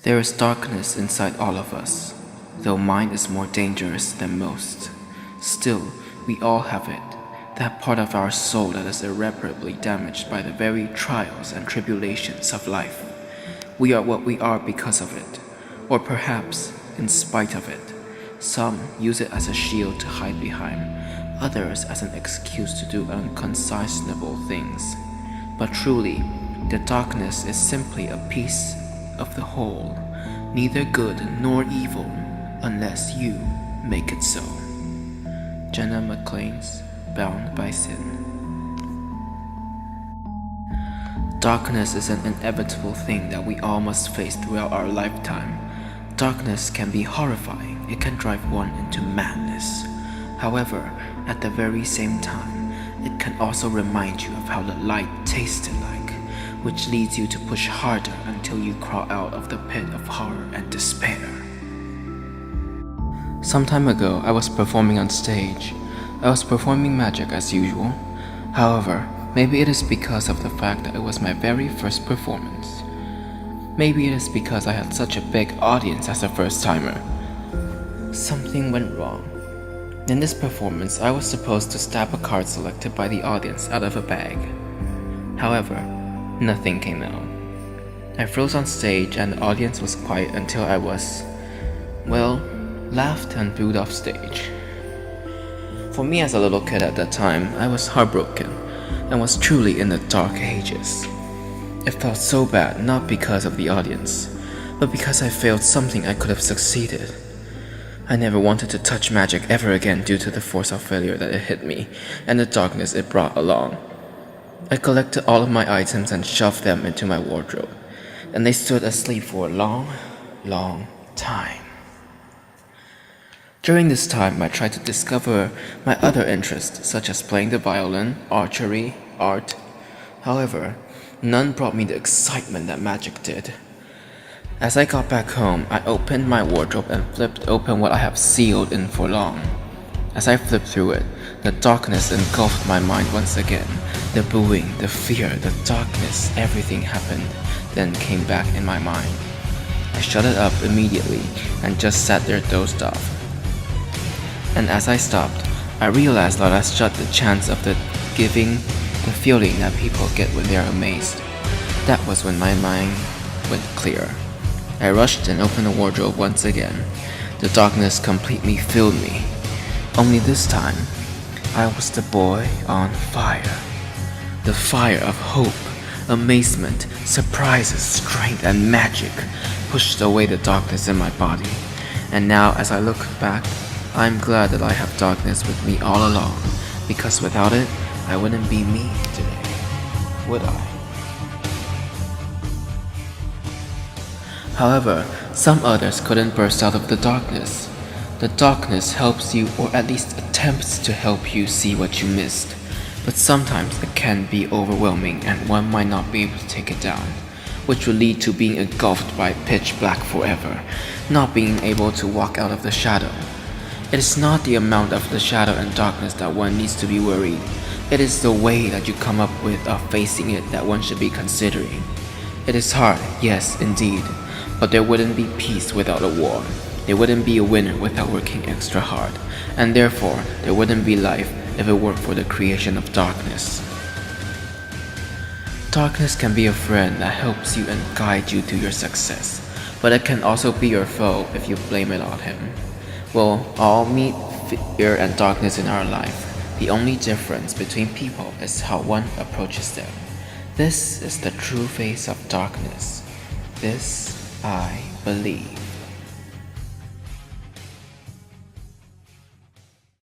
There is darkness inside all of us, though mine is more dangerous than most. Still, we all have it, that part of our soul that is irreparably damaged by the very trials and tribulations of life. We are what we are because of it, or perhaps in spite of it. Some use it as a shield to hide behind, others as an excuse to do unconcilable things. But truly, the darkness is simply a piece of the whole, neither good nor evil, unless you make it so. Jenna McLean's Bound by Sin. Darkness is an inevitable thing that we all must face throughout our lifetime. Darkness can be horrifying, it can drive one into madness. However, at the very same time, it can also remind you of how the light tasted like, which leads you to push harder until you crawl out of the pit of horror and despair. Some time ago, I was performing on stage. I was performing magic as usual. However, maybe it is because of the fact that it was my very first performance. Maybe it is because I had such a big audience as a first-timer. Something went wrong. In this performance, I was supposed to stab a card selected by the audience out of a bag. However, nothing came out. I froze on stage and the audience was quiet until I was, laughed and booed off stage. For me as a little kid at that time, I was heartbroken and was truly in the dark ages. It felt so bad not because of the audience, but because I failed something I could have succeeded. I never wanted to touch magic ever again due to the force of failure that it hit me and the darkness it brought along. I collected all of my items and shoved them into my wardrobe, and they stood asleep for a long, long time. During this time, I tried to discover my other interests, such as playing the violin, archery, art. However, none brought me the excitement that magic did. As I got back home, I opened my wardrobe and flipped open what I have sealed in for long. As I flipped through it, the darkness engulfed my mind once again. The booing, the fear, the darkness, everything happened, then came back in my mind. I shut it up immediately and just sat there dozed off. And as I stopped, I realized that I shut the chance of giving the feeling that people get when they are amazed. That was when my mind went clear. I rushed and opened the wardrobe once again. The darkness completely filled me. Only this time, I was the boy on fire. The fire of hope, amazement, surprises, strength, and magic pushed away the darkness in my body. And now, as I look back, I'm glad that I have darkness with me all along, because without it, I wouldn't be me today, would I? However, some others couldn't burst out of the darkness. The darkness helps you, or at least attempts to help you see what you missed, but sometimes it can be overwhelming and one might not be able to take it down, which will lead to being engulfed by pitch black forever, not being able to walk out of the shadow. It is not the amount of the shadow and darkness that one needs to be worried. It is the way that you come up with of facing it that one should be considering. It is hard, yes, indeed, but there wouldn't be peace without a war. There wouldn't be a winner without working extra hard, and therefore there wouldn't be life if it weren't for the creation of darkness. Darkness can be a friend that helps you and guides you to your success, but it can also be your foe if you blame it on him. We'll all meet fear and darkness in our life. The only difference between people is how one approaches them. This is the true face of darkness. This I believe.